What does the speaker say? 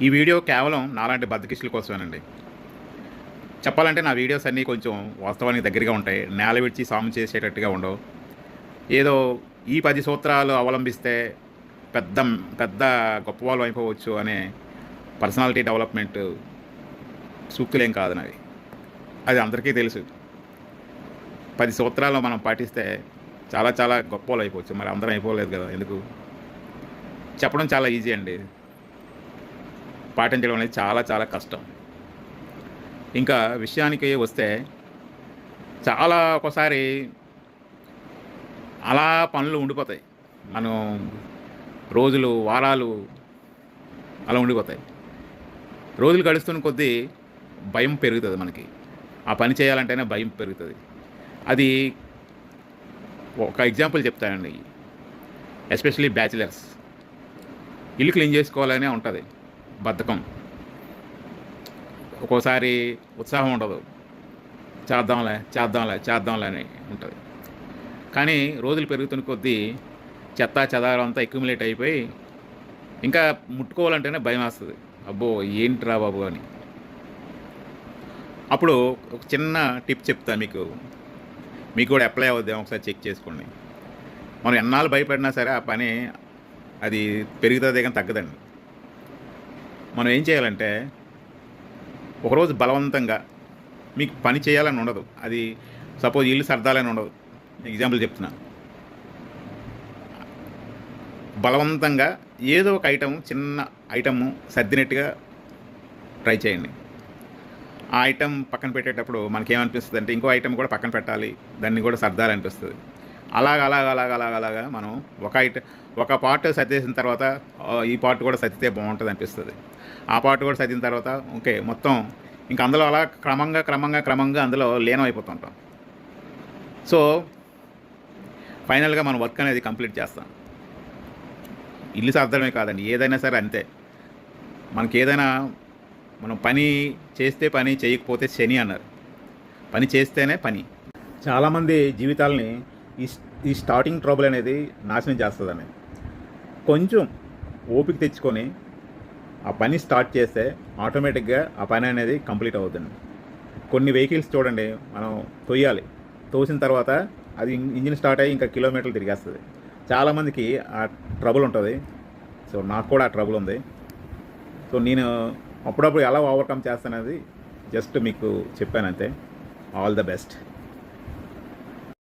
ఈ వీడియో కేవలం నాలాంటి బద్దకిష్టుల కోసమేనండి. చెప్పాలంటే నా వీడియోస్ అన్నీ కొంచెం వాస్తవానికి దగ్గరగా ఉంటాయి. నేల విడిచి సాము చేసేటట్టుగా ఉండవు. ఏదో ఈ 10 సూత్రాలు అవలంబిస్తే పెద్ద పెద్ద గొప్పవాళ్ళు అయిపోవచ్చు అనే పర్సనాలిటీ డెవలప్‌మెంట్ సూక్తులేం కాదు నావి. అది అందరికీ తెలుసు. 10 సూత్రాలు మనం పాటిస్తే చాలా చాలా గొప్పోళ్ళు అయిపోవచ్చు. మరి అందరం అయిపోలేదు కదా! ఎందుకు? చెప్పడం చాలా ఈజీ అండి. పాటించడం అనేది చాలా చాలా కష్టం. ఇంకా విషయానికి వస్తే చాలా ఒక్కోసారి అలా పనులు ఉండిపోతాయి. మనం రోజులు, వారాలు అలా ఉండిపోతాయి. రోజులు గడుస్తున్న కొద్దీ భయం పెరుగుతుంది మనకి. ఆ పని చేయాలంటేనే భయం పెరుగుతుంది. అది ఒక ఎగ్జాంపుల్ చెప్తానండి. Especially bachelors. ఇల్లు క్లీన్ చేసుకోవాలనే ఉంటుంది. బద్ధకం. ఒక్కోసారి ఉత్సాహం ఉండదు. చేద్దాంలే అని ఉంటుంది. కానీ రోజులు పెరుగుతున్న కొద్దీ చెత్త చెదారం అంతా అక్యుములేట్ అయిపోయి ఇంకా ముట్టుకోవాలంటేనే భయం వేస్తుంది. అబ్బో ఏంట్రా బాబు అని. అప్పుడు ఒక చిన్న టిప్ చెప్తాను మీకు కూడా అప్లై అవుద్దాం, ఒకసారి చెక్ చేసుకోండి. మనం ఎన్నాళ్ళు భయపడినా సరే ఆ పని అది పెరుగుతుంది కానీ తగ్గదండి. మనం ఏం చేయాలంటే ఒకరోజు బలవంతంగా మీకు పని చేయాలని ఉండదు. అది సపోజ్ ఇల్లు సర్దాలని ఉండదు. ఎగ్జాంపుల్ చెప్తున్నా. బలవంతంగా ఏదో ఒక చిన్న ఐటము సర్దినట్టుగా ట్రై చేయండి. ఆ ఐటెం పక్కన పెట్టేటప్పుడు మనకేమనిపిస్తుంది అంటే ఇంకో ఐటెం కూడా పక్కన పెట్టాలి, దాన్ని కూడా సర్దాలనిపిస్తుంది. అలాగా మనం ఒక పార్ట్ సర్దేసిన తర్వాత ఈ పార్ట్ కూడా సర్దితే బాగుంటుంది అనిపిస్తుంది. ఆ పార్ట్ కూడా సర్దిన తర్వాత ఓకే మొత్తం ఇంకా అందులో అలా క్రమంగా అందులో లీనం అయిపోతుంటాం. సో ఫైనల్గా మనం వర్క్ అనేది కంప్లీట్ చేస్తాం. ఇల్లు సర్దడమే కాదండి, ఏదైనా సరే అంతే. మనకి ఏదైనా మనం పని చేస్తే పని, చేయకపోతే శని అన్నారు. పని చేస్తేనే పని. చాలామంది జీవితాలని ఈ స్టార్టింగ్ ట్రబుల్ అనేది నాశనం చేస్తుందని. కొంచెం ఓపిక తెచ్చుకొని ఆ పని స్టార్ట్ చేస్తే ఆటోమేటిక్గా ఆ పని అనేది కంప్లీట్ అవుతుంది. కొన్ని వెహికల్స్ చూడండి, మనం తోసిన తర్వాత అది ఇంజిన్ స్టార్ట్ అయ్యి ఇంకా కిలోమీటర్లు తిరిగేస్తుంది. చాలామందికి ఆ ట్రబుల్ ఉంటుంది. సో నాకు కూడా ఆ ట్రబుల్ ఉంది. సో నేను అప్పుడప్పుడు ఎలా ఓవర్కమ్ చేస్తానది జస్ట్ మీకు చెప్పానంతే. All the best.